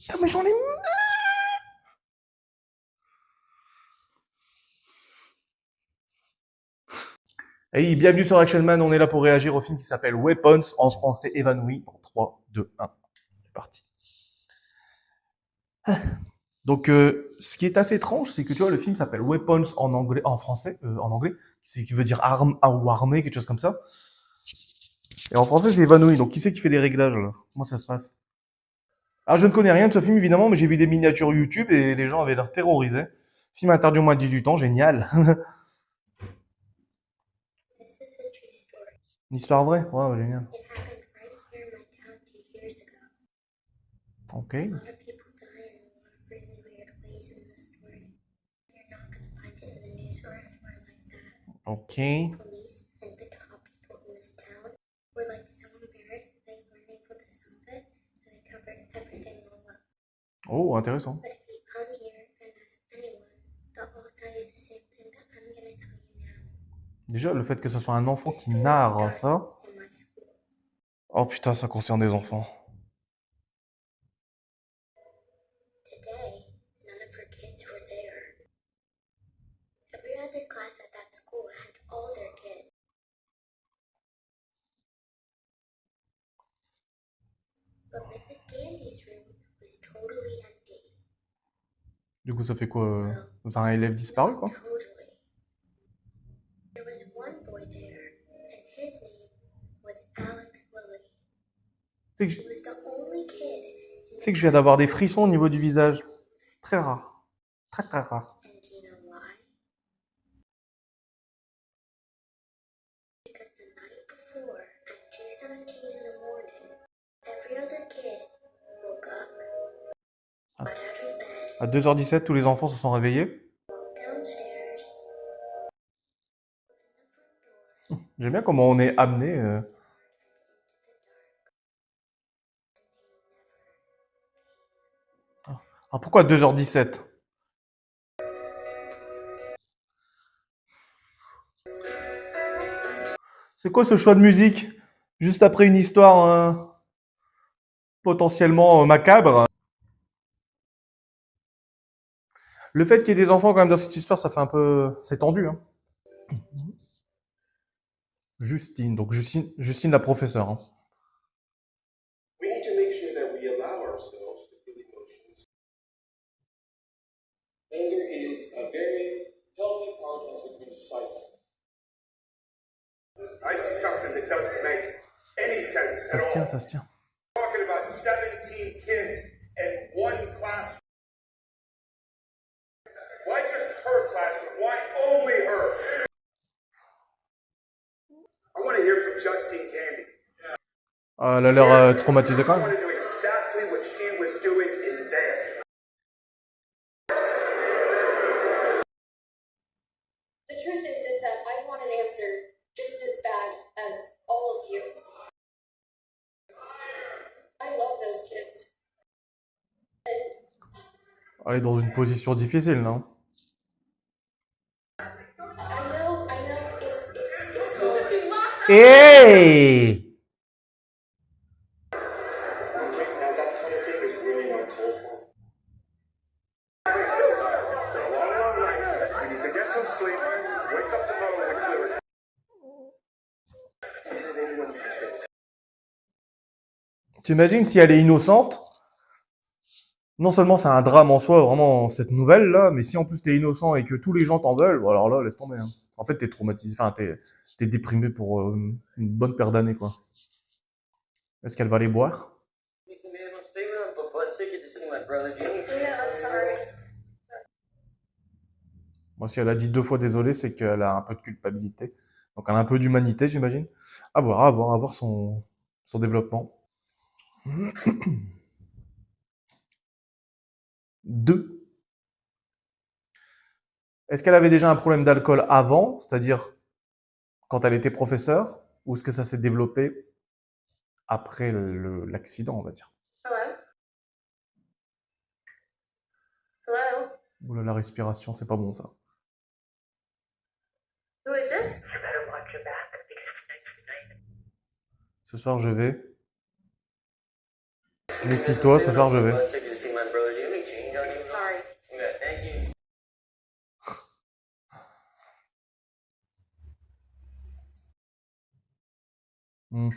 Putain, mais j'en ai... Hey, bienvenue sur Action Man, on est là pour réagir au film qui s'appelle Weapons, en français évanoui, dans 3, 2, 1. C'est parti. Donc, ce qui est assez étrange, c'est que tu vois, le film s'appelle Weapons en anglais, en français, en anglais, ce qui veut dire arme ou armée, quelque chose comme ça. Et en français, c'est évanoui. Donc, qui c'est qui fait les réglages là? Comment ça se passe? Ah, je ne connais rien de ce film évidemment, mais j'ai vu des miniatures YouTube et les gens avaient l'air terrorisés. Film interdit au moins de 18 ans, génial. Une histoire vraie? Waouh, génial. Ok. Ok. Oh, intéressant. Déjà, le fait que ce soit un enfant qui narre ça. Oh putain, ça concerne des enfants. Du coup, ça fait quoi 20 élèves disparus, quoi? Tu sais que je, tu sais que je viens d'avoir des frissons au niveau du visage. Très rare. Très très rare. Ah. À 2h17, tous les enfants se sont réveillés. J'aime bien comment on est amené. Ah, pourquoi 2h17? C'est quoi ce choix de musique? Juste après une histoire potentiellement macabre. Le fait qu'il y ait des enfants quand même dans cette histoire, ça fait un peu... C'est tendu, hein. Justine, donc Justine la professeure, hein. We need to make sure that we allow ourselves to feel emotions. Anger is a very healthy part of the grief cycle. I see something that doesn't make any sense Ça at se tient, all. ça se tient. Talking about 17 kids in one classroom. Why just her classroom? Why only her? I want to hear from Justine Candy. Ah, elle a l'air traumatisée quand I want même. to do exactly what she was doing in there. The truth is that I want an answer just as bad as all of you. I love those kids. Elle est dans une position difficile, non? I know, it's not. Hey! Okay, now that kind of thing is really uncalled for. It's been a long, long night. We need to get some sleep. Wake up tomorrow with clarity. T'imagines si elle est innocente? Non seulement c'est un drame en soi, vraiment, cette nouvelle-là, mais si en plus t'es innocent et que tous les gens t'en veulent, bon, alors là, laisse tomber, hein. En fait, t'es traumatisé, enfin, t'es déprimé pour une bonne paire d'années, quoi. Est-ce qu'elle va les boire? Moi, si elle a dit 2 fois désolé, c'est qu'elle a un peu de culpabilité. Donc, elle a un peu d'humanité, j'imagine. À voir son développement. 2. Est-ce qu'elle avait déjà un problème d'alcool avant, c'est-à-dire quand elle était professeure, ou est-ce que ça s'est développé après l'accident, on va dire? Hello? Hello? Oula, la respiration, c'est pas bon, ça. Who is this? Ce soir, je vais. Méfie-toi, ce soir, je vais. Hmm.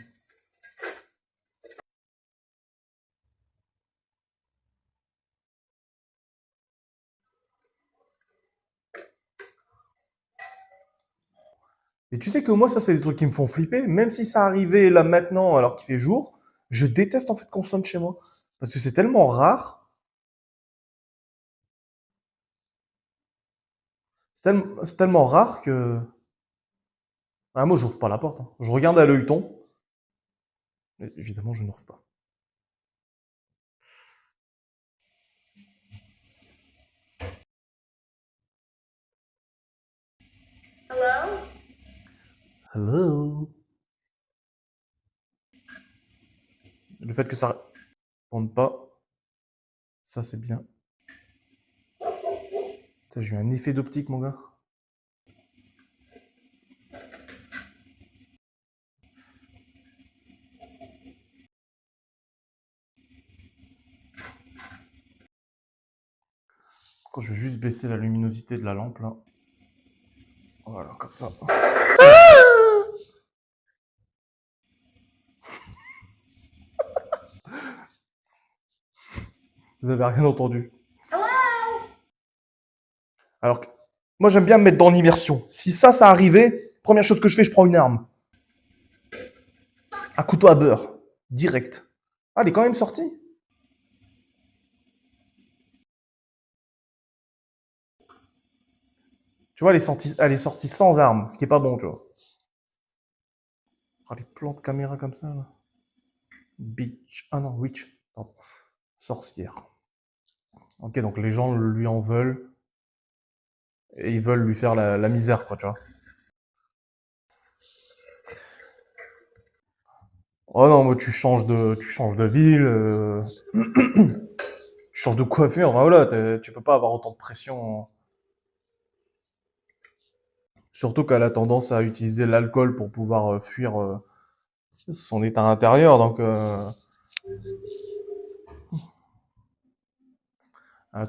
Et tu sais que moi, ça, c'est des trucs qui me font flipper. Même si ça arrivait là maintenant, alors qu'il fait jour, je déteste en fait qu'on sonne chez moi. Parce que c'est tellement rare. C'est tellement rare que. Ah, moi, j'ouvre pas la porte, hein. Je regarde à l'œilleton. Mais évidemment, je n'ouvre pas. Hello? Hello. Le fait que ça réponde pas, ça c'est bien. Putain, j'ai eu un effet d'optique, mon gars. Quand je vais juste baisser la luminosité de la lampe, là. Voilà, comme ça. Vous avez rien entendu. Hello? Alors que moi, j'aime bien me mettre dans l'immersion. Si ça arrivait, première chose que je fais, je prends une arme. Un couteau à beurre. Direct. Ah, elle est quand même sortie. Tu vois, elle est sortie sans arme, ce qui est pas bon, tu vois. Ah, les plans de caméra comme ça, là. Bitch. Ah non, witch. Pardon. Sorcière. Ok, donc les gens lui en veulent. Et ils veulent lui faire la misère, quoi, tu vois. Oh non, mais tu changes de ville, tu changes de coiffure, enfin, voilà, tu peux pas avoir autant de pression. Surtout qu'elle a tendance à utiliser l'alcool pour pouvoir fuir son état intérieur, donc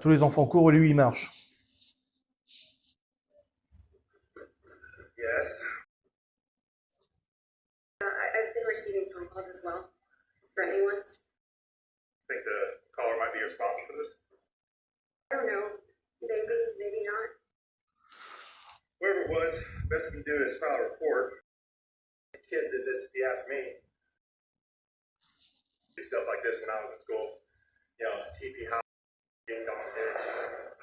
tous les enfants courent et lui il marche. Yes. I've been receiving phone calls as well. Threatening ones. Think the caller might be responsible for this? I don't know. Maybe, maybe not. Whoever it was, best we can do is file a report. The kids did this, if you ask me. Do stuff like this when I was in school. You know, TP House, Ding Dong Ditch.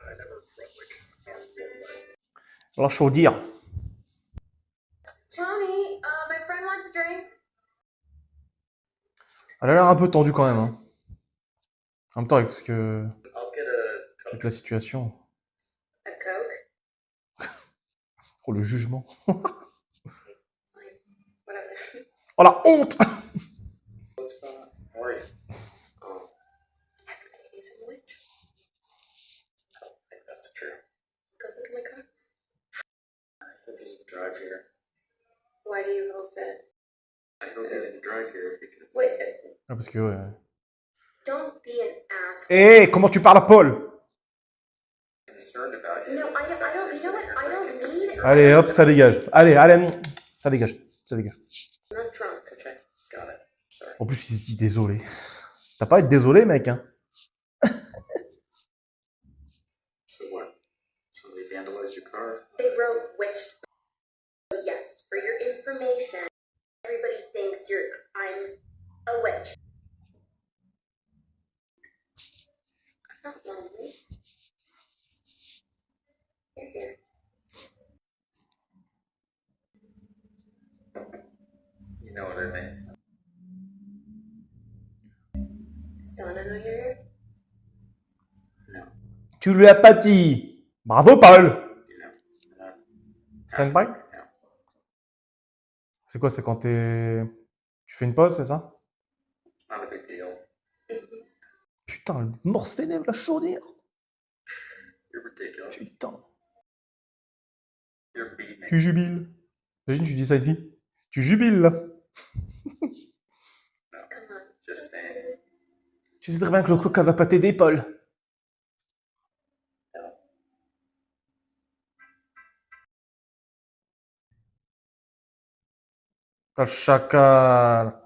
I never Brunswick. La chaudière. Tony, my friend wants a drink. Elle a l'air un peu tendue quand même, hein. En même temps, avec, I'll get a avec la situation. A Coke? Oh, le jugement. Fine. Whatever. Oh, la honte. How are you? Everybody is a witch. I don't think that's true. Go look at my car. I don't get to drive here. Why do you hope that? I don't get to drive here because. Wait, Ah, parce que, ouais. don't be an asshole. Hé, comment tu parles à Paul? I'm concerned about you. No, I don't, you know what? I don't need. Allez, hop, ça dégage. Allez, allez, ça dégage. Ça dégage. I'm not drunk. Okay, got it. Sorry. En plus, il se dit désolé. T'as pas à être désolé, mec, hein. So what? Somebody vandalized your car? They wrote witch. Yes, for your information, everybody thinks I'm a witch. I'm not lonely. You're here. You know what I mean. Does Donna know you're here? No. Tu lui as pas dit. Bravo, Paul. You know. I'm not Stand by. No. C'est quoi? C'est quand tu fais une pause, c'est ça? It's not a big deal. Putain, le morse tes lèvres, la chaudière. You're ridiculous. Putain. You're beating me. Tu jubiles. Imagine, tu dis ça à une fille. Tu jubiles, là. Come on. Just saying. Tu sais très bien que le coca va pas t'aider, Paul. T'as le chacal.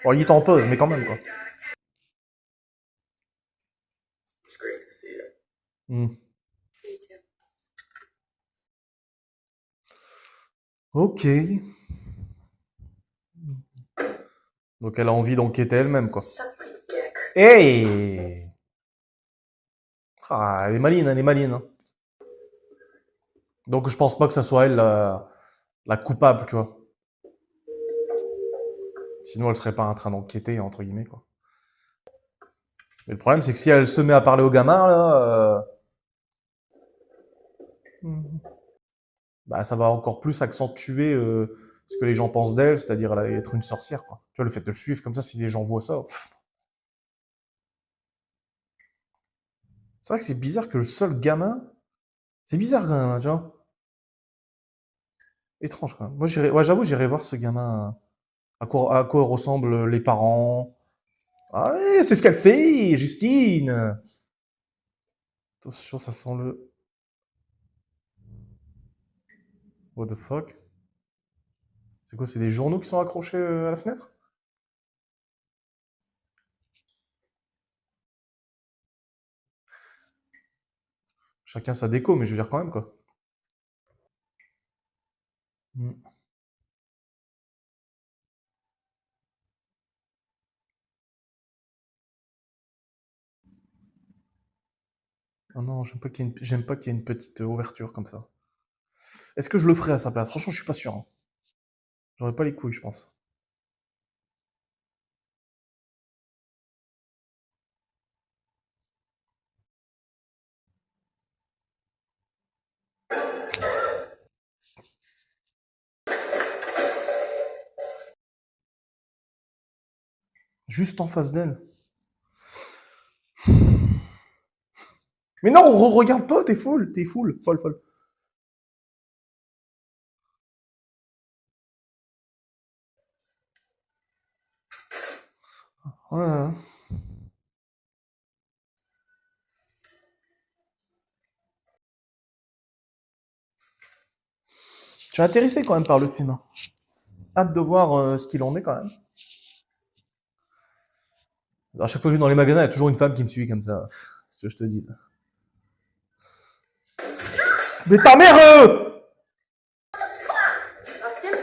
Bon, il est en pause, mais quand même, quoi. It's great to see you. Hmm. Me too. Ok. Donc elle a envie d'enquêter elle-même, quoi. Suck my dick. Hey! Ah, elle est maline, elle est maline. Hein. Donc je pense pas que ça soit elle la coupable, tu vois. Sinon elle serait pas en train d'enquêter, entre guillemets, quoi. Mais le problème, c'est que si elle se met à parler au gamin, là, bah, ça va encore plus accentuer ce que les gens pensent d'elle, c'est-à-dire elle être une sorcière, quoi. Tu vois, le fait de le suivre comme ça, si les gens voient ça. Pff. C'est vrai que c'est bizarre que le seul gamin. C'est bizarre quand même, hein, tu vois. Étrange quand même. Moi, ouais, j'avoue, j'irai voir ce gamin. À quoi ressemblent les parents. Ah, ouais, c'est ce qu'elle fait, Justine! Attention, ça sent le. What the fuck? C'est quoi, c'est des journaux qui sont accrochés à la fenêtre? Chacun sa déco, mais je veux dire quand même, quoi. Hmm. Oh non, j'aime pas qu'il y ait une petite ouverture comme ça. Est-ce que je le ferais à sa place? Franchement, je suis pas sûr. Hein. J'aurais pas les couilles, je pense. Juste en face d'elle. Mais non, regarde pas, t'es folle, folle, folle. Ouais, ouais. Je suis intéressé quand même par le film. Hein. Hâte de voir ce qu'il en est quand même. À chaque fois que je vais dans les magasins, il y a toujours une femme qui me suit comme ça. C'est ce que je te dis. Mais ta mère Fucked him.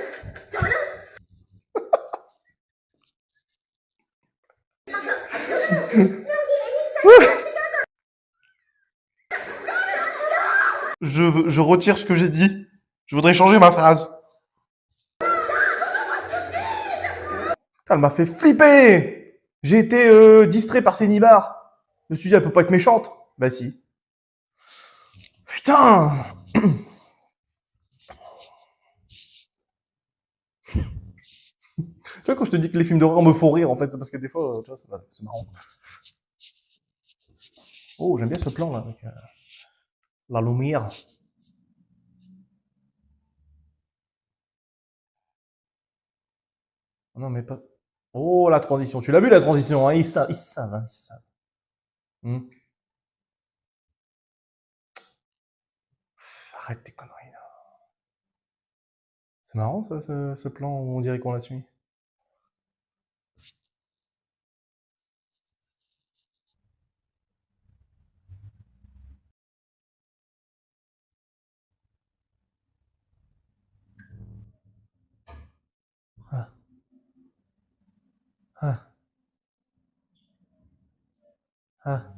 Donna? Je retire ce que j'ai dit. Je voudrais changer ma phrase. Elle m'a fait flipper. J'ai été distrait par ces nibards. Je me suis dit, elle peut pas être méchante. Bah si. Putain. Tu vois, quand je te dis que les films d'horreur me font rire, en fait, c'est parce que des fois, tu vois, c'est marrant. Oh, j'aime bien ce plan là, avec la lumière. Non, mais pas. Oh, la transition. Tu l'as vu la transition, hein? Ils savent, hein, ils savent. Hmm. Arrête tes conneries là. C'est marrant ça, ce plan où on dirait qu'on la suit. Ah, ah, ah.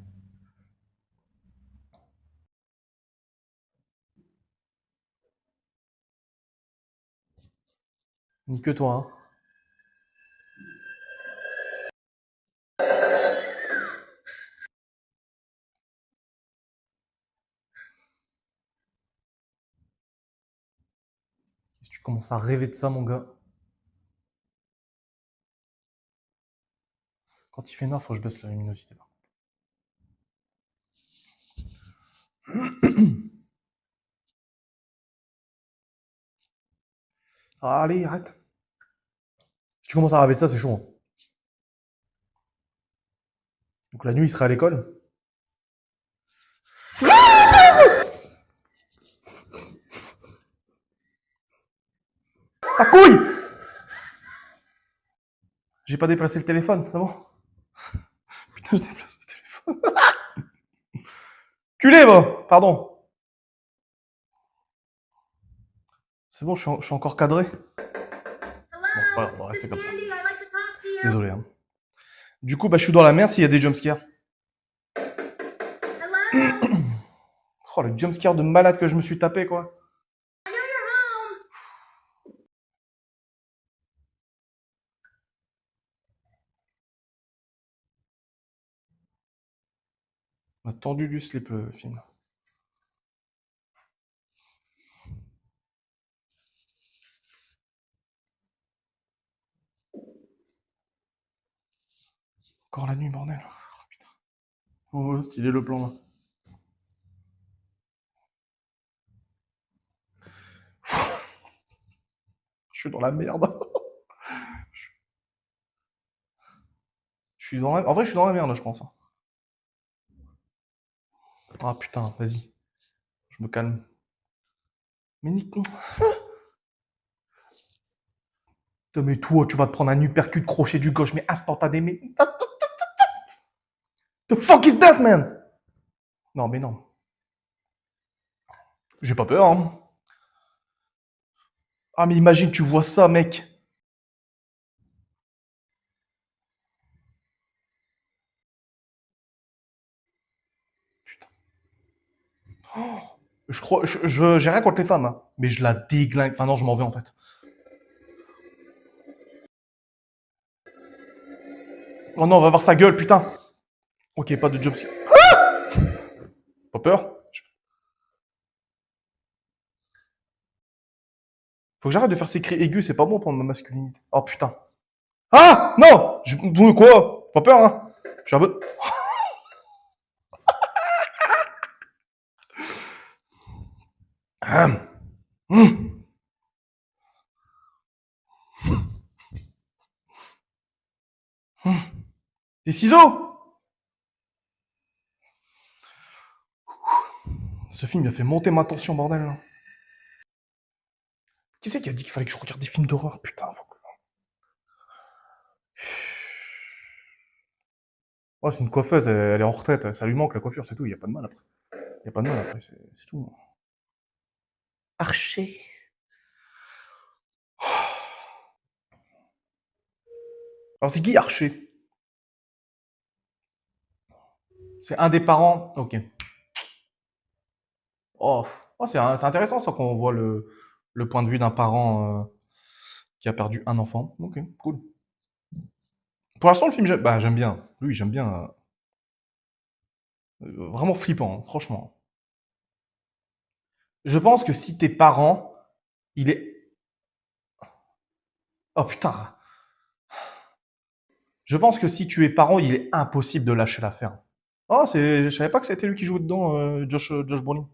Ni que toi, hein. Si tu commences à rêver de ça, mon gars. Quand il fait noir, faut que je baisse la luminosité. Ah, allez, arrête. Si tu commences à rêver de ça, c'est chaud. Hein. Donc la nuit, il serait à l'école. Ta couille! J'ai pas déplacé le téléphone, c'est bon? Putain, je déplace le téléphone. Culé, va! Pardon. C'est bon, je suis encore cadré. Bon, c'est pas grave, on va rester comme ça. Sandy, I'd like to talk to you. Désolé. Hein. Du coup, bah, je suis dans la merde s'il y a des jumpscares. Hello? Oh, le jumpscare de malade que je me suis tapé, quoi. I know you're home. On a tendu du slip, le film. Encore la nuit, bordel. Oh, putain. Oh, stylé le plan, là. Je suis dans la merde. Je suis dans la... En vrai, je suis dans la merde, là, je pense. Ah, putain, vas-y. Je me calme. Mais nique... Putain, mais toi, tu vas te prendre un uppercut crochet du gauche, mais instantanément. The fuck is that, man? Non, mais non. J'ai pas peur, hein. Ah, mais imagine, tu vois ça, mec. Putain. Oh, je crois, j'ai rien contre les femmes, hein, mais je la déglingue. Enfin, non, je m'en vais, en fait. Oh non, on va voir sa gueule, putain. Ok, pas de job. Ah, pas peur. Faut que j'arrête de faire ces cris aigus, c'est pas bon pour ma masculinité. Oh putain. Ah non quoi? Pas peur, hein. Je suis un peu... Ah. Des ciseaux. Ce film il a fait monter ma tension, bordel. Là. Qui c'est qui a dit qu'il fallait que je regarde des films d'horreur? Putain, faut que... Oh, c'est une coiffeuse, elle est en retraite. Ça lui manque la coiffure, c'est tout. Il y a pas de mal après. Il y a pas de mal après, c'est tout. Archer. Alors c'est qui Archer? C'est un des parents. Ok. Oh, oh c'est intéressant ça qu'on voit le point de vue d'un parent qui a perdu un enfant. Ok, cool. Pour l'instant, le film, j'aime bien. Lui, j'aime bien. Vraiment flippant, hein, franchement. Je pense que si t'es parent, il est. Oh putain. Je pense que si tu es parent, il est impossible de lâcher l'affaire. Oh, je savais pas que c'était lui qui jouait dedans, Josh Brolin.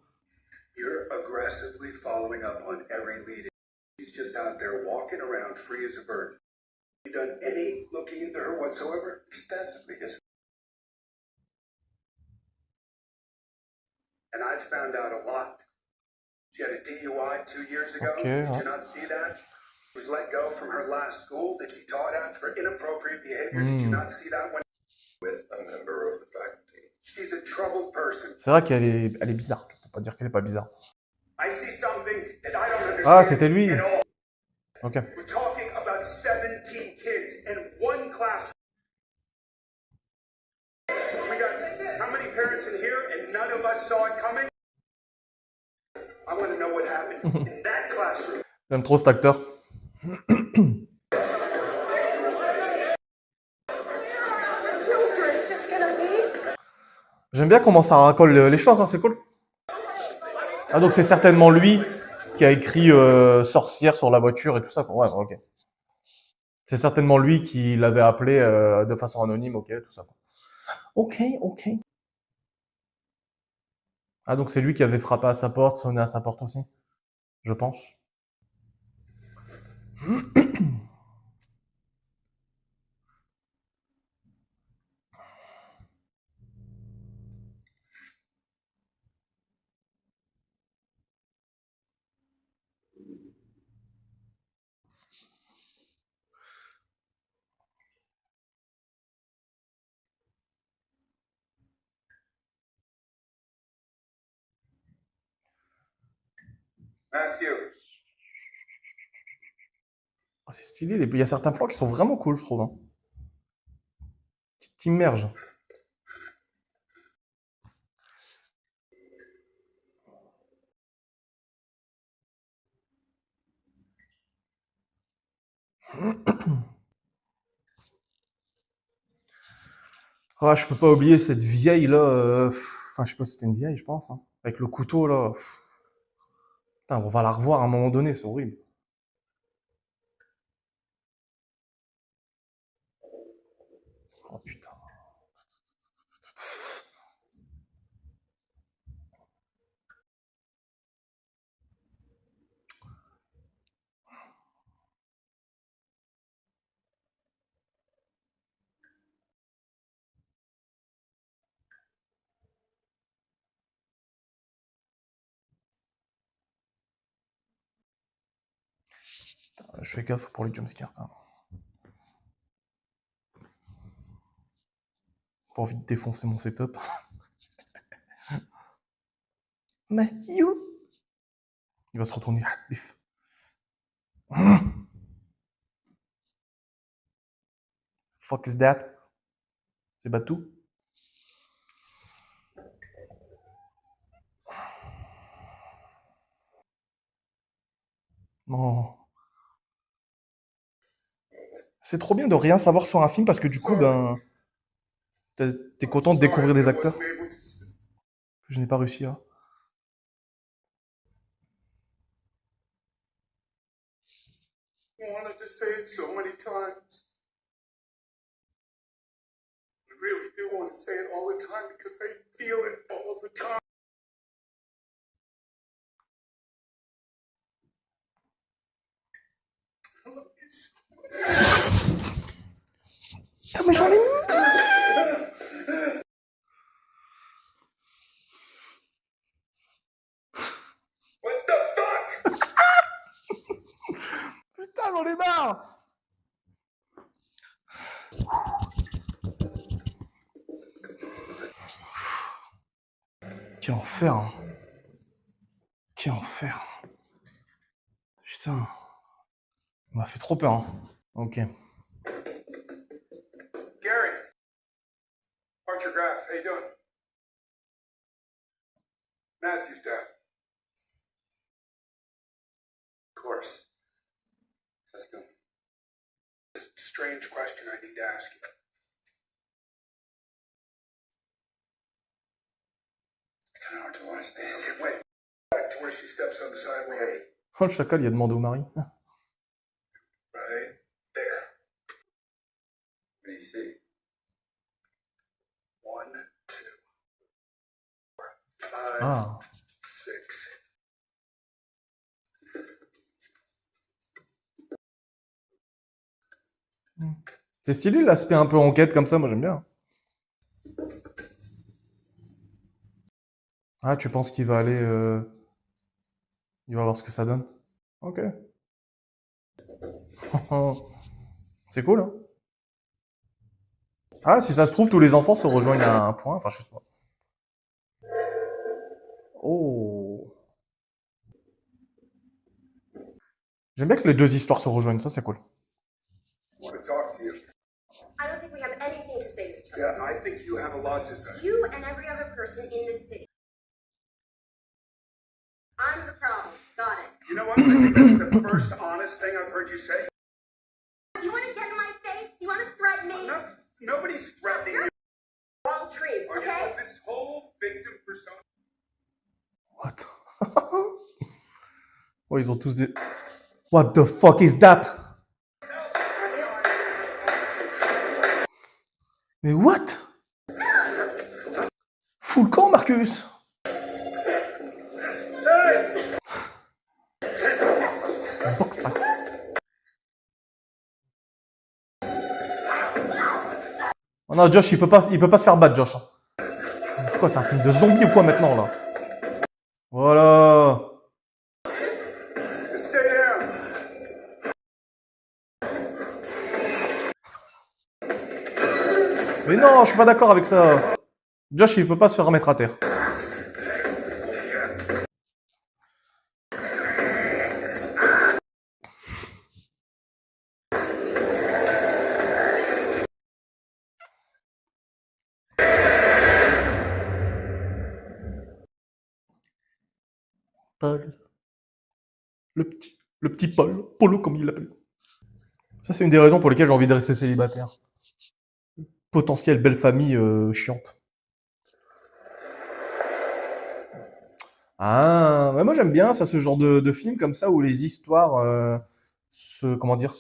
You're aggressively following up on every lead. He's just out there walking around free as a bird. Have you done any looking into her whatsoever? Extensively, yes. And I've found out a lot. She had a DUI 2 years ago. Okay, Did you not see that? Was let go from her last school that she taught at for inappropriate behavior. Did you not see that one? With a member of the faculty. She's a troubled person. C'est vrai elle est bizarre. Tu peux pas dire qu'elle est pas bizarre. I see something that I don't understand. Ah, c'était lui. At all. Ok. We're talking about 17 kids in one class. We got how many parents in here and none of us saw it coming? I want to know what happened in that classroom. J'aime trop cet acteur. J'aime bien comment ça racole les choses, hein, c'est cool. Ah, donc c'est certainement lui qui a écrit Sorcière sur la voiture et tout ça. Ouais, ok. C'est certainement lui qui l'avait appelé de façon anonyme, ok, tout ça. Ok. Ah, donc c'est lui qui avait frappé à sa porte, sonné à sa porte aussi, je pense. Matthew. Oh, c'est stylé, il y a certains plans qui sont vraiment cool, je trouve. Hein. Qui t'immergent. Ah, je peux pas oublier cette vieille là. Enfin, je sais pas si c'était une vieille, je pense. Hein. Avec le couteau là. Putain, on va la revoir à un moment donné, c'est horrible. Oh putain. Je fais gaffe pour les jumpscares quand même. Pas envie de défoncer mon setup. Matthew. Il va se retourner. Fuck is that? C'est Batou? Non. C'est trop bien de rien savoir sur un film parce que du coup, ben, t'es content de découvrir des acteurs que je n'ai pas réussi à. I wanted to say it so many times. I really do want to say it all the time because I feel it all the time. I love you so much. Putain, mais j'en ai mis! What the fuck? Putain, j'en ai marre! Quel enfer! Hein. Quel enfer! Putain. Il m'a fait trop peur. Hein. Ok. Gary. Archer Graff, how you doing? Matthew's dad. Of course. How's it going? Strange question I need to ask you. It's kind of hard to watch this. Okay, wait. Back to where she steps on the sidewalk. Hey. Oh, le chacal, il a demandé au mari. Right there. What do you see? 1, 2, 4, 5, Ah. 6. C'est stylé l'aspect un peu enquête comme ça, moi j'aime bien. Ah, tu penses qu'il va aller. Il va voir ce que ça donne? Ok. C'est cool, hein? Ah, si ça se trouve, tous les enfants se rejoignent à un point. Enfin, je sais pas. Oh. J'aime bien que les deux histoires se rejoignent, ça c'est cool. I want to talk to you. I don't think we have anything to say to each other. Yeah, I think you have a lot to say. You and every other person in this city. I'm the problem. Got it. You know what? I think that's the first honest thing I've heard you say. You want to get in my face? You want to threaten me? No, nobody's threatening you. Wrong tree, Or you okay? know, this whole victim persona. What? Oh, ils ont tous des. What the fuck is that? Mais what? Fous le camp, Marcus! Box tac. Oh non, Josh, il peut pas se faire battre, Josh. C'est quoi, c'est un film de zombie ou quoi maintenant là? Voilà. Stay down. Mais non, je suis pas d'accord avec ça. Josh, il peut pas se remettre à terre. Paul. Le petit Paul. Polo, comme il l'appelle. Ça, c'est une des raisons pour lesquelles j'ai envie de rester célibataire. Potentielle belle famille chiante. Ah, ouais, moi j'aime bien ça, ce genre de film comme ça où les histoires comment dire,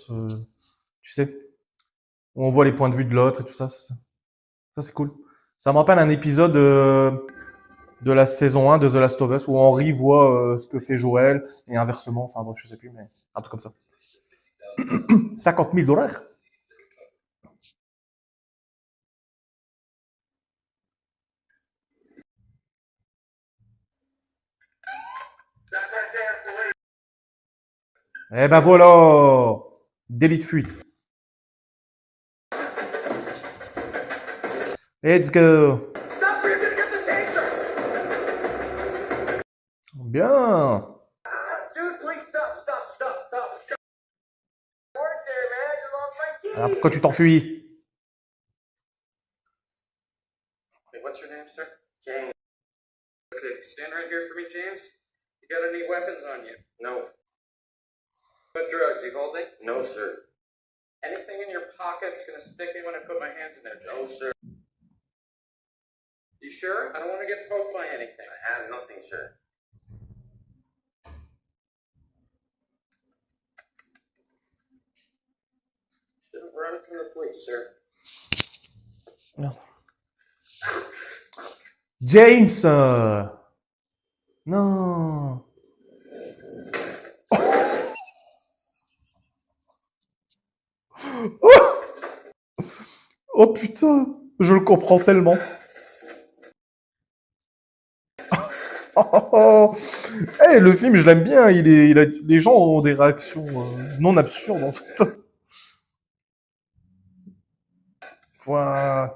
tu sais, où on voit les points de vue de l'autre et tout ça. Ça, c'est cool. Ça me rappelle un épisode de la saison 1 de The Last of Us où Henry voit ce que fait Joël et inversement. Enfin bref, je sais plus, mais un truc comme ça. 50 000 dollars. Eh ben voilà! Délit de fuite. Let's go! Stop or you're gonna get the taser! Bien! Dude, please stop. Work there, man. You lost my key. Alors pourquoi tu t'enfuis? Hey, what's your name, sir? James. Okay, stand right here for me, James. You got any weapons on you? No. What drugs you holding? No, sir. Anything in your pockets gonna stick me when I put my hands in there, James? No, sir. You sure? I don't want to get poked by anything. I have nothing, sir. Should have run from the police, sir. Merde. James! Non! Oh putain! Je le comprends tellement. Oh, hey, le film, je l'aime bien. Les gens ont des réactions non absurdes en fait. What?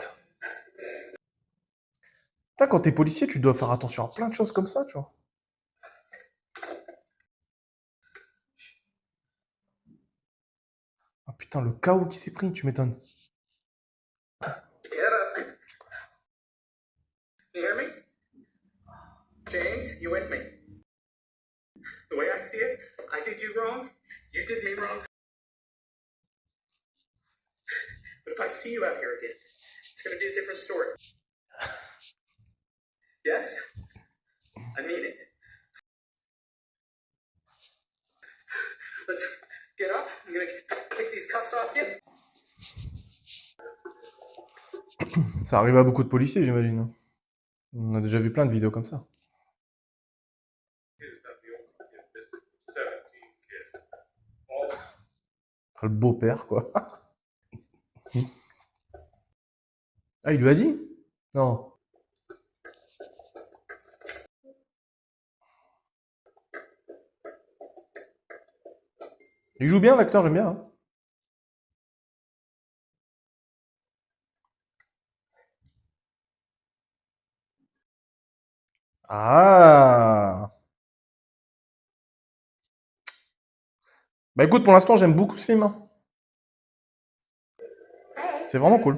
Putain, quand t'es policier, tu dois faire attention à plein de choses comme ça, tu vois. Ah putain, le chaos qui s'est pris, tu m'étonnes. Get up. You hear me? James, you with me? The way I see it, I did you wrong, you did me wrong. But if I see you out here again, it's gonna be a different story. Yes? I mean it. Let's get up. I'm gonna take these cuffs off you. Ça arrive à beaucoup de policiers, j'imagine. On a déjà vu plein de vidéos comme ça. Le beau-père, quoi. Ah, il lui a dit? Non. Il joue bien, l'acteur, j'aime bien. Hein. Ah! Bah écoute, pour l'instant, j'aime beaucoup ce film. Hein. C'est vraiment cool.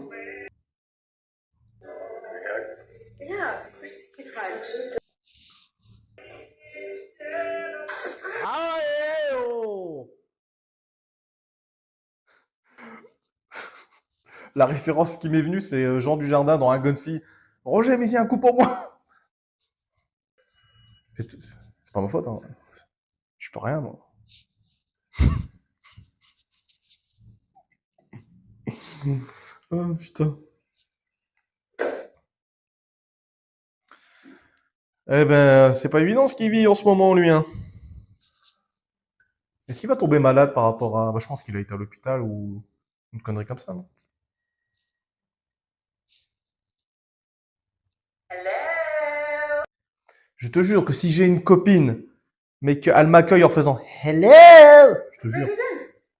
Yeah, of course we can hug. Jesus. Ah, oh! La référence qui m'est venue, c'est Jean Dujardin dans Un Gunfi. Roger, mais il y a un coup pour moi! C'est pas ma faute, hein. Je peux rien, moi. Oh putain. Eh ben, c'est pas évident ce qu'il vit en ce moment, lui. Hein. Est-ce qu'il va tomber malade par rapport à... Bah, je pense qu'il a été à l'hôpital ou une connerie comme ça, non? Hello. Je te jure que si j'ai une copine, mais qu'elle m'accueille en faisant Hello, je te jure.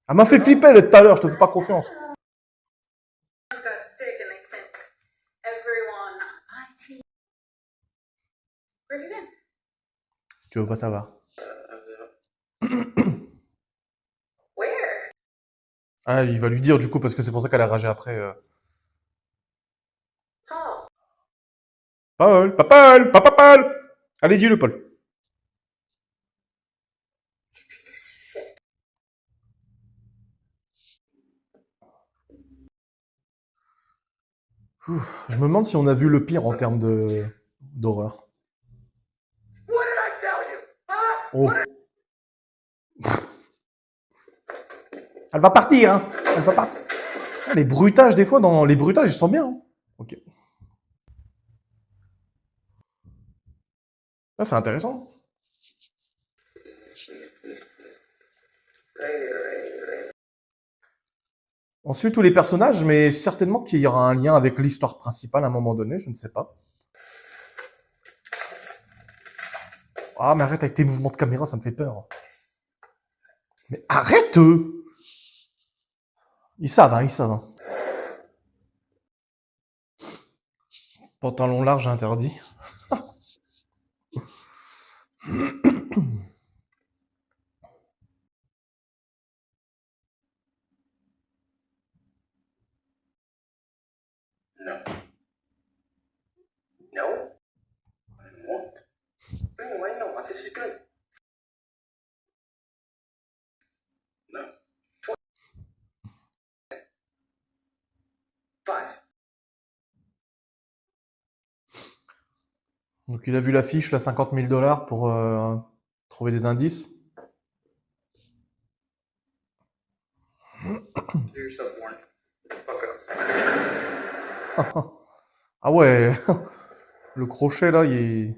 Elle m'a fait flipper là, tout à l'heure, je te fais pas confiance. I got sick and they sent everyone IT. Where have you been? Tu veux pas savoir. Where? Ah, il va lui dire du coup, parce que c'est pour ça qu'elle a ragé après. Paul. Paul, Paul, Paul. Allez, dis-le, Paul. Je me demande si on a vu le pire en termes d'horreur. Oh. Elle va partir, hein. Elle va partir. Ah, les bruitages, des fois, dans les bruitages, ils sont bien. Hein. Ok. Ah, c'est intéressant. On suit tous les personnages, mais certainement qu'il y aura un lien avec l'histoire principale à un moment donné, je ne sais pas. Ah, mais arrête avec tes mouvements de caméra, ça me fait peur. Mais arrête Ils savent, hein, ils savent. Hein. Pantalon large interdit. No. No? I won't. I know what this is good. No. 5. Donc il a vu l'affiche, là, 50 000 $ pour trouver des indices. See yourself, Warren. Fuck up. Ah ouais, le crochet là, il est...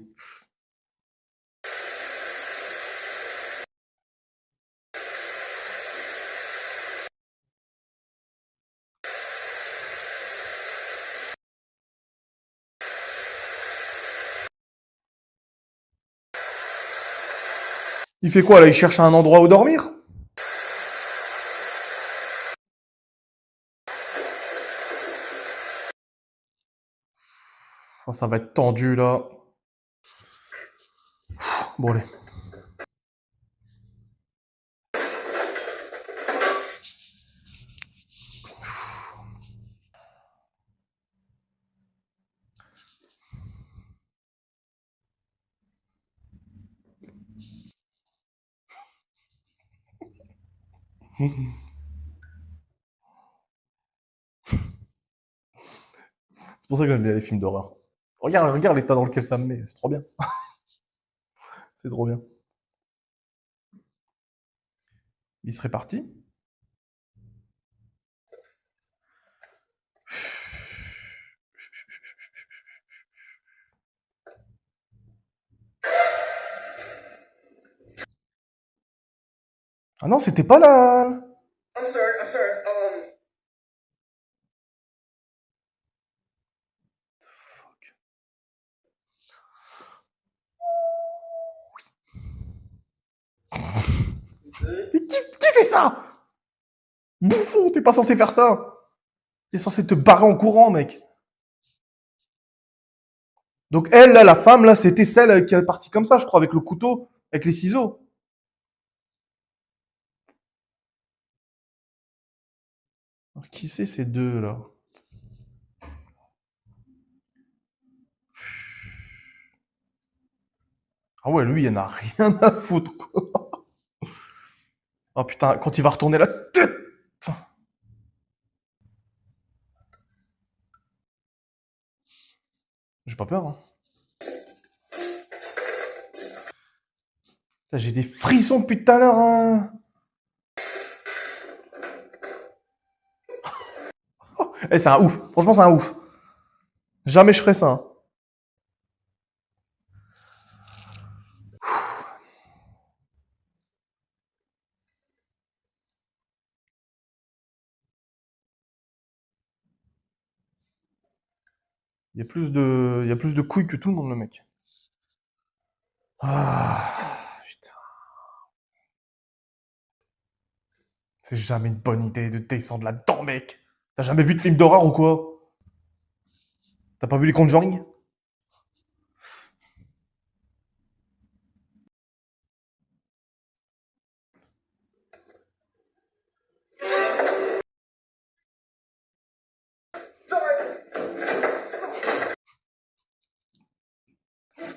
Il fait quoi là? Il cherche un endroit où dormir? Oh, ça va être tendu là. Bon allez. C'est pour ça que j'aime bien les films d'horreur. Regarde l'état dans lequel ça me met, c'est trop bien. C'est trop bien. Il serait parti. Ah non, c'était pas là. I'm sorry. Mais qui fait ça? Bouffon, t'es pas censé faire ça. T'es censé te barrer en courant, mec. Donc elle, là, la femme, là, c'était celle qui est partie comme ça, je crois, avec le couteau, avec les ciseaux. Alors, qui c'est ces deux, là? Ah ouais, lui, il en a rien à foutre, quoi. Oh putain, quand il va retourner la tête. J'ai pas peur, hein. J'ai des frissons depuis tout à l'heure, hein. Eh, c'est un ouf. Franchement, c'est un ouf. Jamais je ferais ça. Hein. Il y a plus de couilles que tout le monde, le mec. Ah, putain. C'est jamais une bonne idée de descendre là-dedans, mec. T'as jamais vu de film d'horreur ou quoi? T'as pas vu les Conjuring?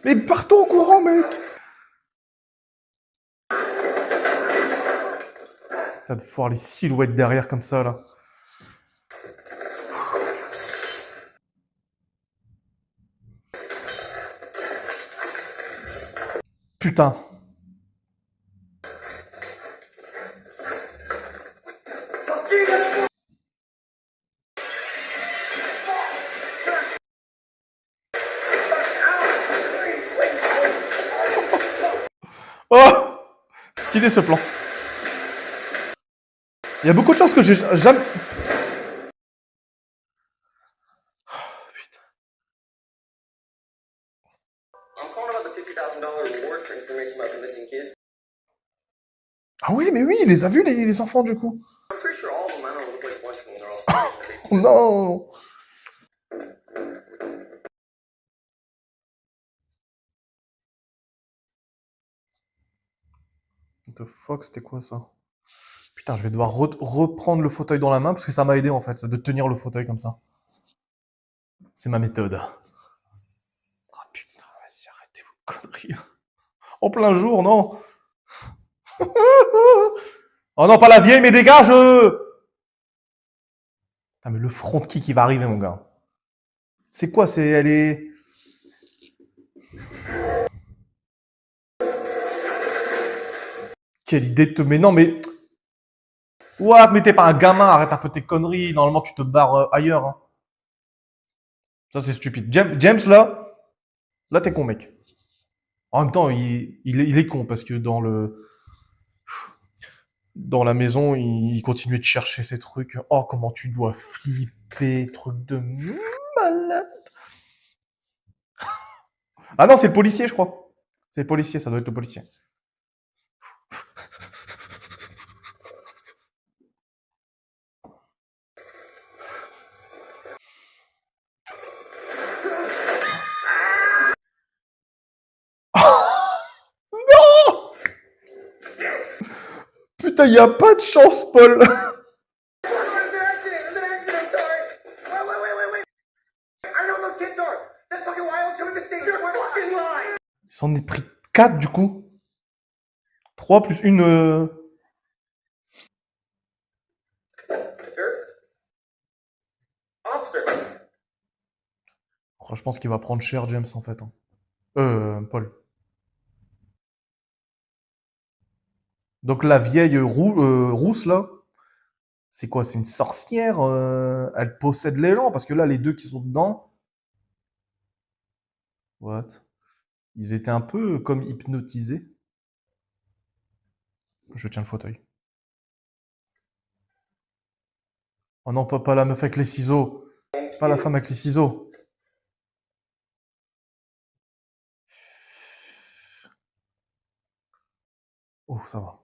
Mais partons au courant, mec. T'as de voir les silhouettes derrière comme ça, là. Putain. Oh! Stylé ce plan. Il y a beaucoup de choses que j'ai jamais... I'm calling about the $50,000 reward for information about the missing kids. Ah oui, mais oui, il les a vus, les enfants, du coup. I'm pretty sure all of them, I don't look like a bunch of them, they're all Oh non! What the fuck, c'était quoi ça? Putain, je vais devoir reprendre le fauteuil dans la main parce que ça m'a aidé en fait, ça, de tenir le fauteuil comme ça. C'est ma méthode. Ah putain, vas-y, arrêtez vos conneries. En plein jour, non? Oh non, pas la vieille, mais dégage! Putain, mais le front de qui va arriver, mon gars? C'est quoi? Elle est... Quelle idée de te... Mais non, mais... What? Mais t'es pas un gamin, arrête un peu tes conneries. Normalement, tu te barres ailleurs. Hein. Ça, c'est stupide. James, là, t'es con, mec. En même temps, il est con parce que dans la maison, il continuait de chercher ces trucs. Oh, comment tu dois flipper, truc de malade. Ah non, c'est le policier, je crois. C'est le policier, ça doit être le policier. Non! Putain, y a pas de chance, Paul. Il s'en est pris 4 du coup. 3 plus une... Oh, je pense qu'il va prendre cher, James, en fait. Hein. Paul. Donc la vieille rousse, là, c'est quoi? C'est une sorcière? Elle possède les gens? Parce que là, les deux qui sont dedans... What? Ils étaient un peu comme hypnotisés. Je tiens le fauteuil. Oh non, pas la meuf avec les ciseaux. Pas la femme avec les ciseaux. Oh, ça va.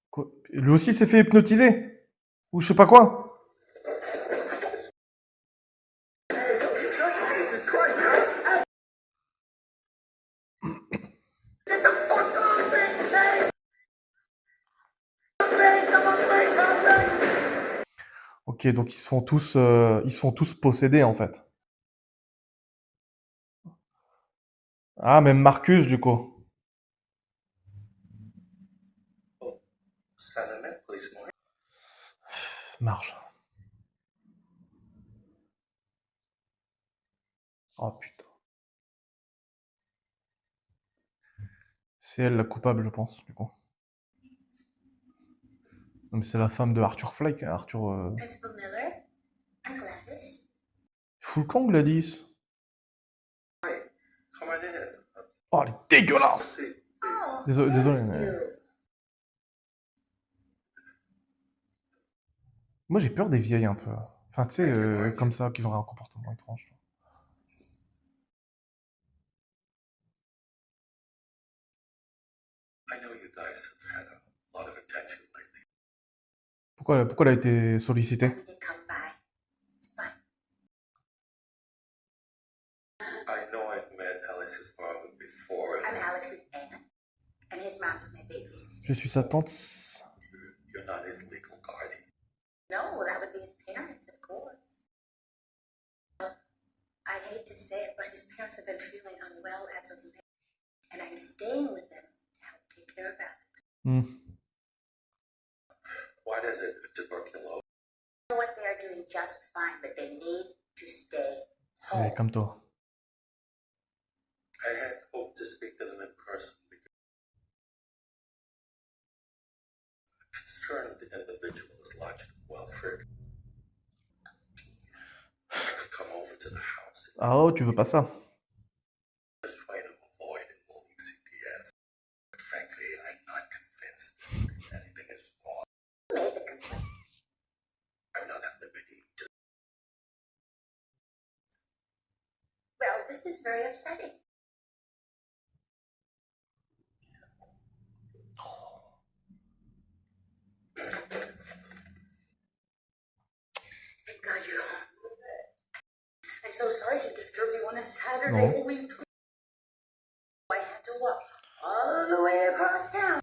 Quoi? Lui aussi s'est fait hypnotiser? Ou je sais pas quoi? Ok, donc ils se font tous posséder en fait. Ah, même Marcus du coup. Sentiment, please, more. Marge. Oh putain. C'est elle la coupable, je pense, du coup. Non, mais c'est la femme de Arthur Fleck. Arthur. Principal Miller, I'm Gladys. Full camp, Gladys. Come on in. Oh, elle est dégueulasse! See, Oh, Désolé, mais. Moi j'ai peur des vieilles un peu. Enfin, tu sais, comme ça, qu'ils ont un comportement étrange. I know you guys have had a lot of attention lately. Pourquoi elle a été sollicitée? we did come by. It's fine. I know I've met Alice's father before. I'm Alex's aunt, and his mom's my baby sister. Je suis sa tante. You're not his legal guardian. No, that would be his parents, of course. I hate to say it, but his parents have been feeling unwell as of late, and I'm staying with them to help take care of Alex. Hmm. What is it? Tuberculosis? You know what? They are doing just fine, but they need to stay Elle est home. comme toi. I had Ah oh, tu veux pas ça. Just trying to avoid involving CPS. But frankly, I'm not convinced anything is wrong. Made the complaint. I'm not at liberty to. Well, this is very upsetting. Thank God you're home. I'm so sorry to disturb you on a Saturday. Non. We I had to walk all the way across town.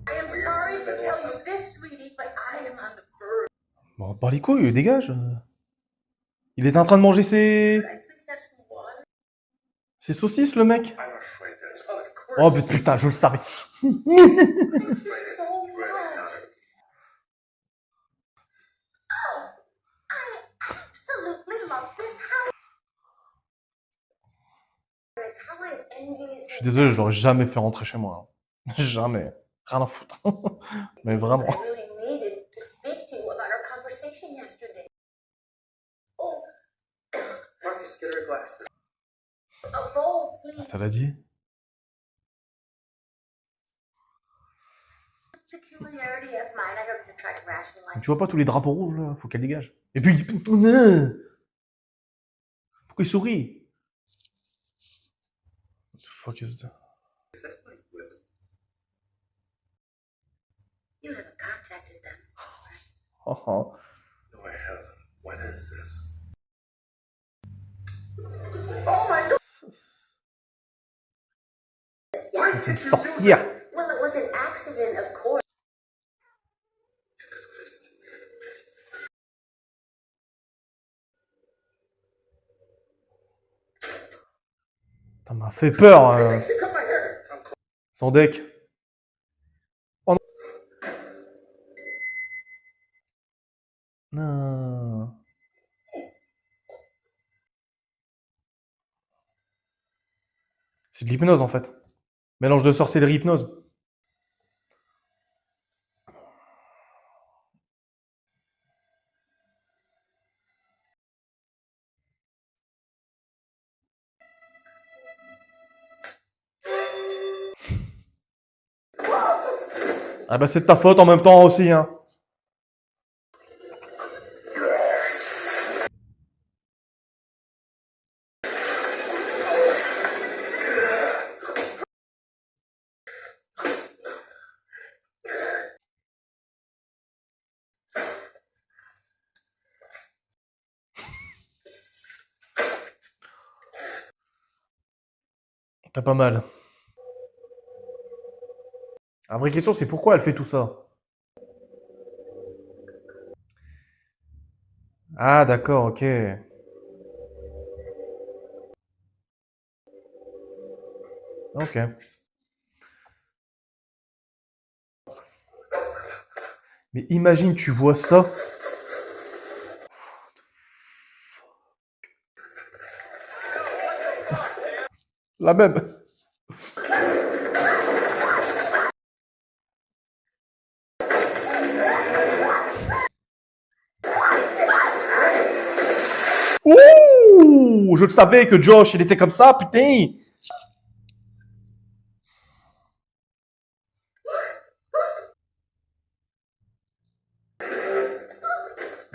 I am sorry to tell you this, sweetie, but I am on the verge. Bon, par les couilles, dégage. Il était en train de manger ses... Could I please have some water? ses saucisses, le mec. I'm afraid that's Of course. Oh putain, je le savais. Thank you afraid so it's really much. not. Oh, I absolutely love this house. It's how I'm envious. Je suis désolé, je l'aurais jamais fait rentrer chez moi. Hein. Jamais. Rien à foutre. Mais vraiment. I really needed to speak to you about our conversation yesterday. Oh, Marcus, get her a glass. a bowl, please. Ça l'a dit. Peculiarity of mine. I don't have to try to rationalize. Tu vois pas tous les drapeaux rouges là? Faut qu'elle dégage. Et puis il dit... Pourquoi il sourit? What the fuck is that? Is that my whip? You haven't contacted them, right? Oh, oh. No, I haven't. What is this? Oh my God! C'est une sorcière. Well, it was an accident, of course. Ça m'a fait peur. You cut my hair. Son deck. Oh non. Non. C'est de l'hypnose en fait. Mélange de sorcellerie hypnose. Ah bah c'est de ta faute en même temps aussi hein. T'as pas mal. La vraie question c'est pourquoi elle fait tout ça. Ah d'accord, ok. Ok. Mais imagine, tu vois ça. La même. Ouh, je le savais que Josh, il était comme ça, putain.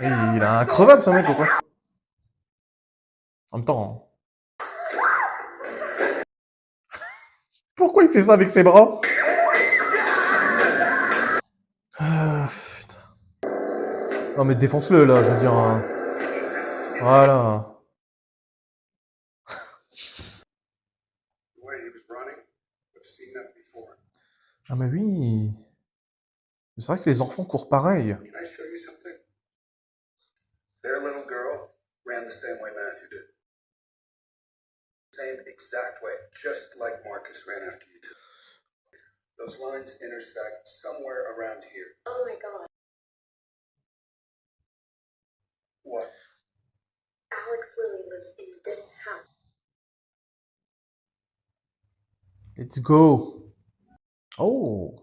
Et il a un crevable, ce mec, ou quoi? En même temps. Hein. Pourquoi il fait ça avec ses bras? Ah, putain. Non, mais défonce-le, là, je veux dire. Voilà. The way he was running, I've seen that before. Ah, mais oui. C'est vrai que les enfants courent pareil. Can I show you something? Their little girl ran the same way Matthew did. Same exact way, just like Marcus ran after you two. Those lines intersect somewhere around here. Oh my God. What? Alex Lilly lives in this house. Let's go. Oh.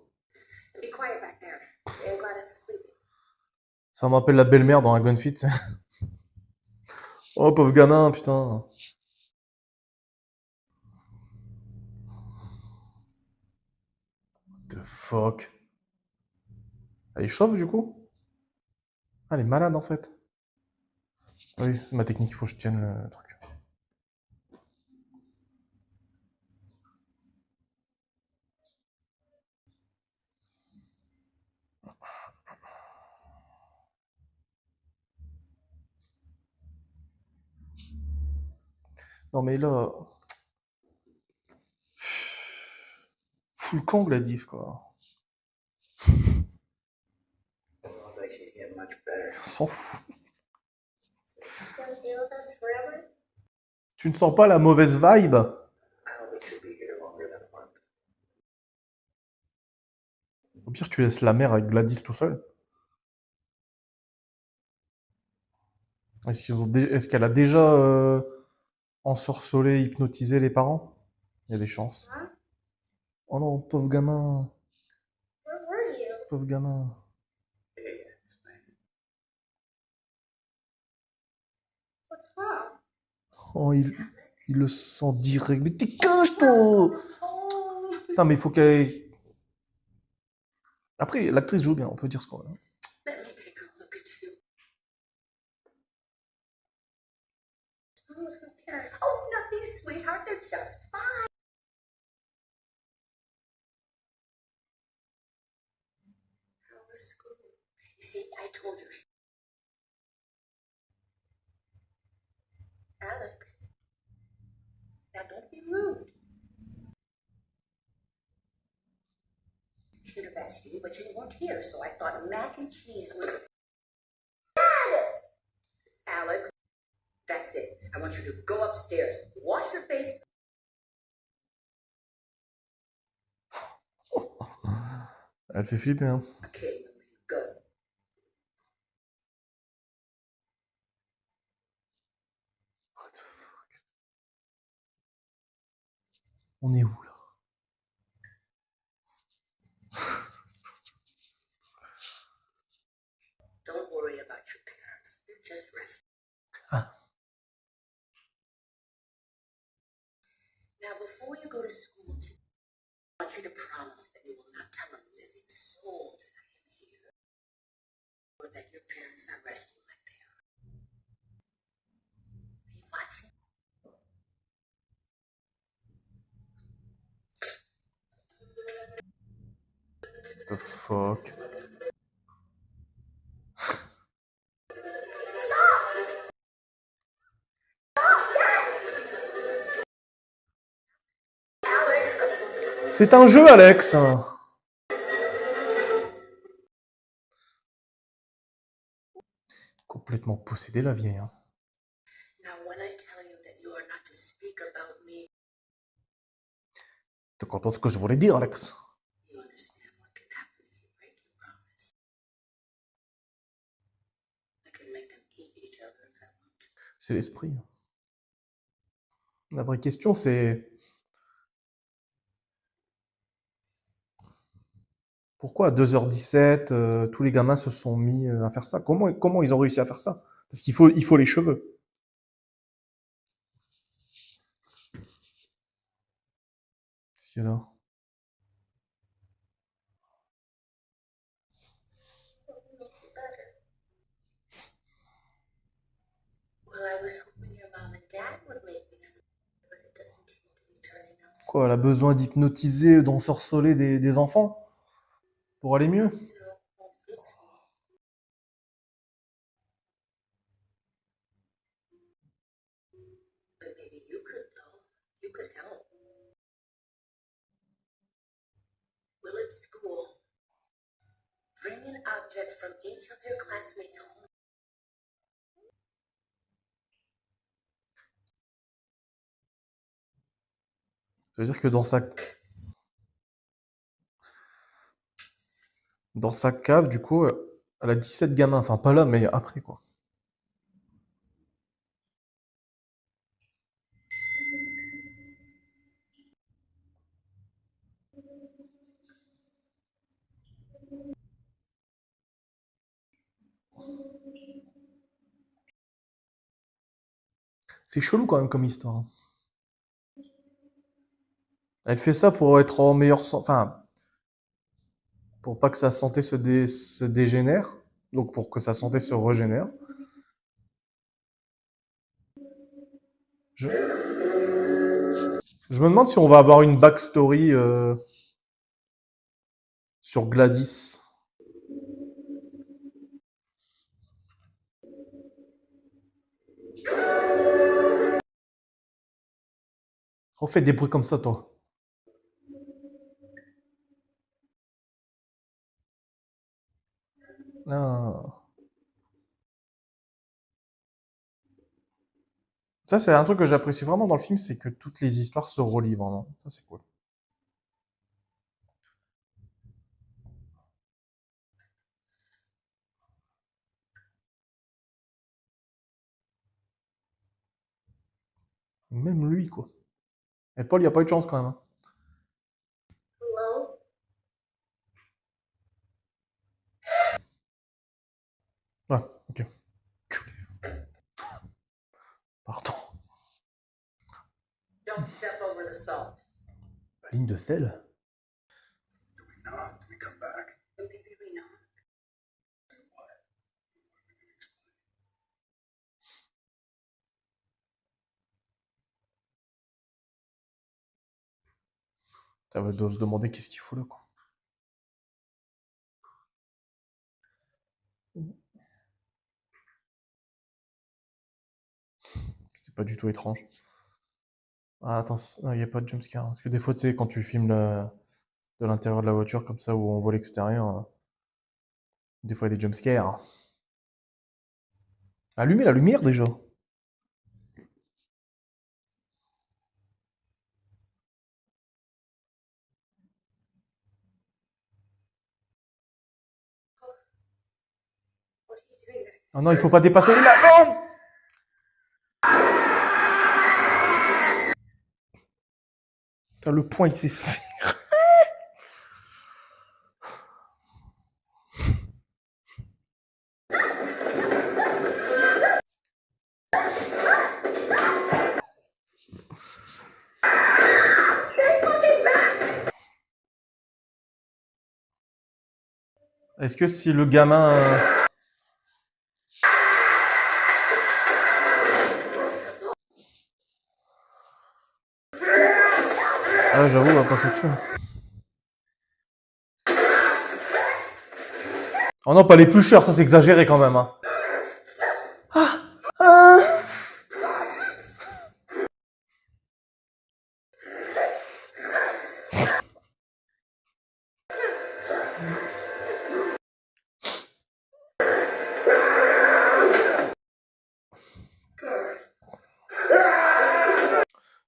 Be quiet back there. I'm Gladys is sleeping. Ça m'appelle la belle-mère dans un gunfight. Oh, pauvre gamin, putain. The fuck. Elle est chauve, du coup? Ah, elle est malade, en fait. Oui, ma technique, il faut que je tienne le truc. Non, mais là... Full camp, Gladys, quoi. Doesn't look like she's getting much better. On s'en fout. She's gonna stay with us forever? Tu ne sens pas la mauvaise vibe? I don't think she'll be here longer than a month. Au pire, tu laisses la mère avec Gladys tout seul. Est-ce qu'elle a déjà ensorcelé, hypnotisé les parents? Il y a des chances. Huh? Oh non, pauvre gamin. Where were you? Pauvre gamin. Hey, it's me. What's wrong? Oh, il le sent direct. Mais t'es cache, toi! Oh. Putain, mais il faut qu'elle... Après, l'actrice joue bien, on peut dire ce qu'on veut. Let me take a look at you. Oh, listen, parents. Oh, nothing, sweetheart. They're just fine. How was school? You see, I told you. Alex, now don't be rude. I should have asked you, but you weren't here, so I thought mac and cheese would. Dad! Alex, that's it. I want you to go upstairs, wash your face. Elle fait flipper, hein. Okay, go. What the fuck? On est où, là? Don't worry about your parents. They're just resting. Ah. Now, before you go to school today, I want you to promise that you will not tell a living soul that I am here, or that your parents are resting like they are. Are you watching? The fuck? C'est un jeu, Alex! Complètement possédé, la vieille, hein. Now, when I tell you that you are not to speak about me, Tu comprends ce que je voulais dire, Alex? you understand what can happen if you break your promise. I can make them eat each other if I want to. C'est l'esprit. La vraie question, c'est... Pourquoi à 2h17, tous les gamins se sont mis à faire ça? Comment ils ont réussi à faire ça? Parce qu'il faut les cheveux. Qu'est-ce qu'il y a là? What will make you better? Well, I was hoping your mom and dad would make me feel, but it doesn't seem to be turning out. Quoi, elle a besoin d'hypnotiser, d'ensorceler des enfants? Pour aller mieux? Still won't fix me. But maybe you could, though. You could help. Well, at school, bring an object from each of your classmates home. Ça veut dire que dans sa cave, du coup, elle a 17 gamins. Enfin, pas là, mais après, quoi. C'est chelou quand même comme histoire. Elle fait ça pour être en meilleure santé, enfin, pour pas que sa santé se dégénère, donc pour que sa santé se régénère. Je, je me demande si on va avoir une backstory sur Gladys. Refais des bruits comme ça, toi. Ah. Ça, c'est un truc que j'apprécie vraiment dans le film, c'est que toutes les histoires se relient vraiment. Ça, c'est cool. Même lui, quoi. Et Paul, il a pas eu de chance quand même, hein. Hello? Ouais, ok. Pardon. Don't step over the salt. La ligne de sel. Do we knock? Do we come back? Maybe we know. Do what? Ça va se demander qu'est-ce qu'il fout là, quoi. C'était pas du tout étrange. Ah, attends, il n'y a pas de jumpscare. Parce que des fois, tu sais, quand tu filmes de l'intérieur de la voiture comme ça, où on voit l'extérieur, des fois, il y a des jumpscares. Allumez la lumière déjà. What are you doing? Ah non, il faut pas dépasser là. Non! Putain, le point, il s'est... Est-ce que si le gamin... Ah, j'avoue, on va passer dessus. Oh non, pas les plus chers, ça c'est exagéré quand même, hein. Ah, ah.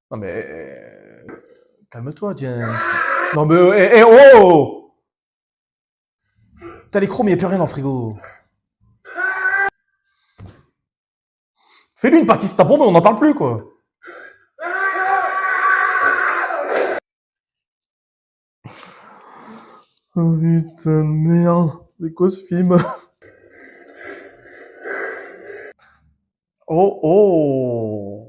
Non mais... calme-toi, James. Non mais... oh! T'as les chromes, il n'y a plus rien dans le frigo. Fais-lui une partie ta bombe et on n'en parle plus, quoi. Oh putain de merde. C'est quoi ce film? Oh oh.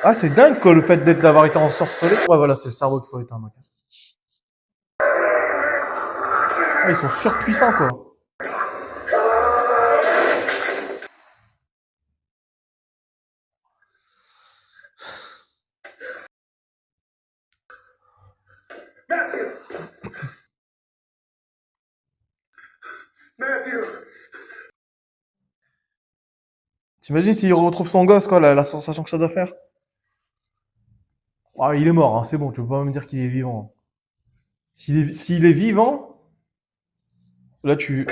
Ah, c'est dingue, quoi, le fait d'avoir été ensorcelé. Ouais, voilà, c'est le cerveau qu'il faut éteindre. Ok. Ah, ils sont surpuissants, quoi. Matthew! Matthew! T'imagines s'il retrouve son gosse, quoi, la sensation que ça doit faire? Ah, il est mort, hein, c'est bon, tu peux pas me dire qu'il est vivant. S'il est vivant, là tu...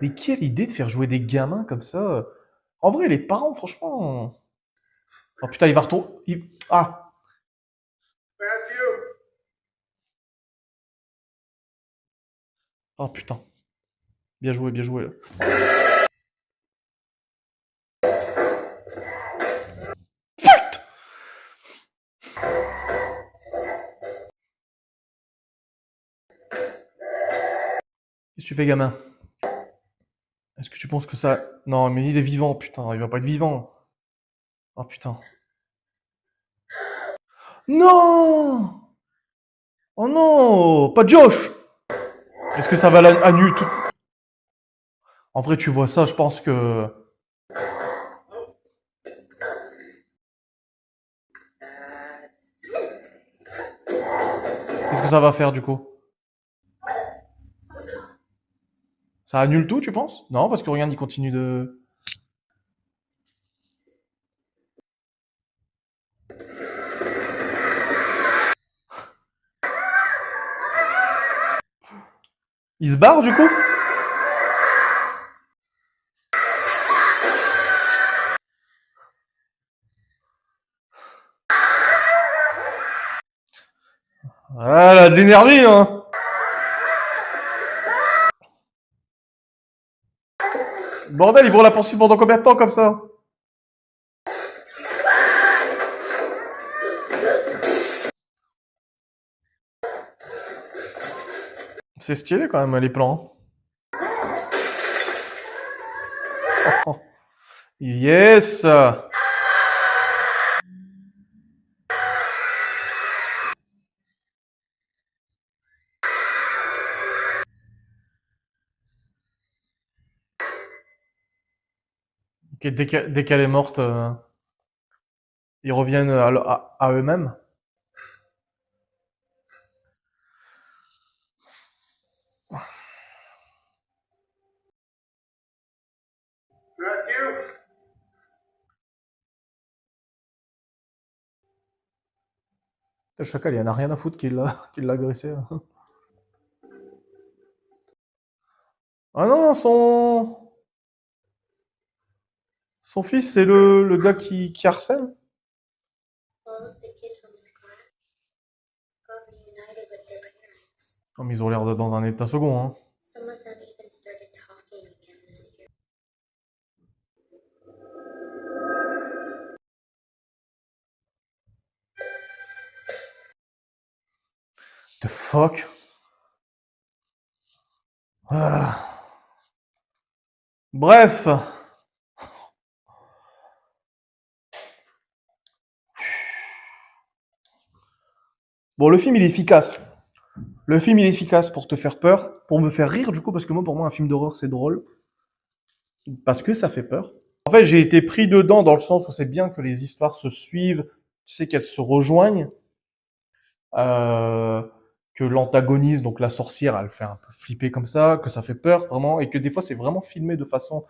Mais quelle idée de faire jouer des gamins comme ça. En vrai, les parents, franchement... Oh putain, il va retourner... Ah, Matthew! Oh putain. Bien joué, bien joué. Qu'est-ce que tu fais, gamin? Est-ce que tu penses que ça... Non, mais il est vivant, putain. Il va pas être vivant. Oh putain. Non! Oh non! Pas Josh! Est-ce que ça va annuler tout... En vrai, tu vois ça, je pense que... Qu'est-ce que ça va faire, du coup? Ça annule tout, tu penses? Non, parce que regarde, il continue de... Il se barre, du coup? Ah, elle a de l'énergie, hein! Bordel, ils vont la poursuivre pendant combien de temps, comme ça? C'est stylé, quand même, les plans. Oh. Yes! Ok, dès qu'elle est morte, ils reviennent à eux-mêmes. Matthew? Le chacal, il en a rien à foutre qu'il l'a agressé. Ah non, son fils, c'est le gars qui harcèle. All of the kids from his class got reunited with their parents. Comme ils ont l'air dans un état second, hein. Some of them even started talking again this year. The fuck? Ah. Bref. Bon, le film, il est efficace. Le film, il est efficace pour te faire peur, pour me faire rire, du coup, parce que moi, pour moi, un film d'horreur, c'est drôle. Parce que ça fait peur. En fait, j'ai été pris dedans dans le sens où c'est bien que les histoires se suivent, tu sais, qu'elles se rejoignent. Euh, que l'antagoniste, donc la sorcière, elle fait un peu flipper comme ça, que ça fait peur vraiment, et que des fois c'est vraiment filmé de façon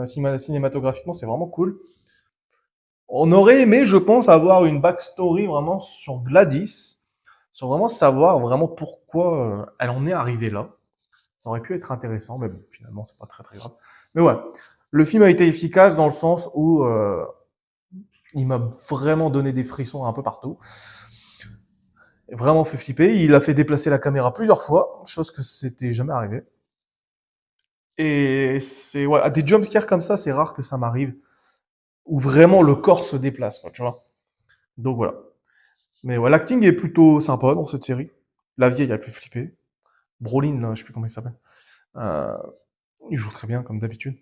cinématographiquement, c'est vraiment cool. On aurait aimé, je pense, avoir une backstory vraiment sur Gladys, sur vraiment savoir vraiment pourquoi elle en est arrivée là. Ça aurait pu être intéressant, mais bon, finalement c'est pas très très grave. Mais ouais, le film a été efficace dans le sens où il m'a vraiment donné des frissons un peu partout. Vraiment fait flipper. Il a fait déplacer la caméra plusieurs fois, chose que c'était jamais arrivé. Et c'est ouais, à des jumpscares comme ça, c'est rare que ça m'arrive, où vraiment le corps se déplace, quoi, tu vois. Donc voilà. Mais ouais, l'acting est plutôt sympa dans cette série. La vieille, elle fait flipper. Brolin, là, je sais plus comment il s'appelle. Euh, il joue très bien, comme d'habitude.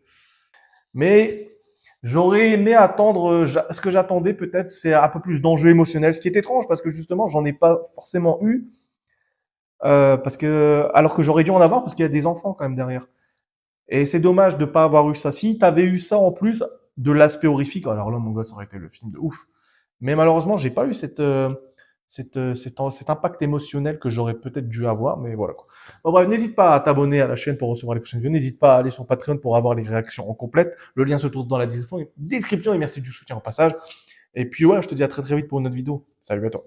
Mais j'aurais aimé attendre, ce que j'attendais peut-être, c'est un peu plus d'enjeux émotionnels, ce qui est étrange parce que justement, j'en ai pas forcément eu. Parce que, alors que j'aurais dû en avoir parce qu'il y a des enfants quand même derrière. Et c'est dommage de pas avoir eu ça. Si t'avais eu ça en plus de l'aspect horrifique, alors là, mon gars, ça aurait été le film de ouf. Mais malheureusement, j'ai pas eu cet impact émotionnel que j'aurais peut-être dû avoir, mais voilà quoi. Bon, bref, n'hésite pas à t'abonner à la chaîne pour recevoir les prochaines vidéos. N'hésite pas à aller sur Patreon pour avoir les réactions en complète. Le lien se trouve dans la description et merci du soutien au passage. Et puis ouais, je te dis à très très vite pour une autre vidéo. Salut à toi.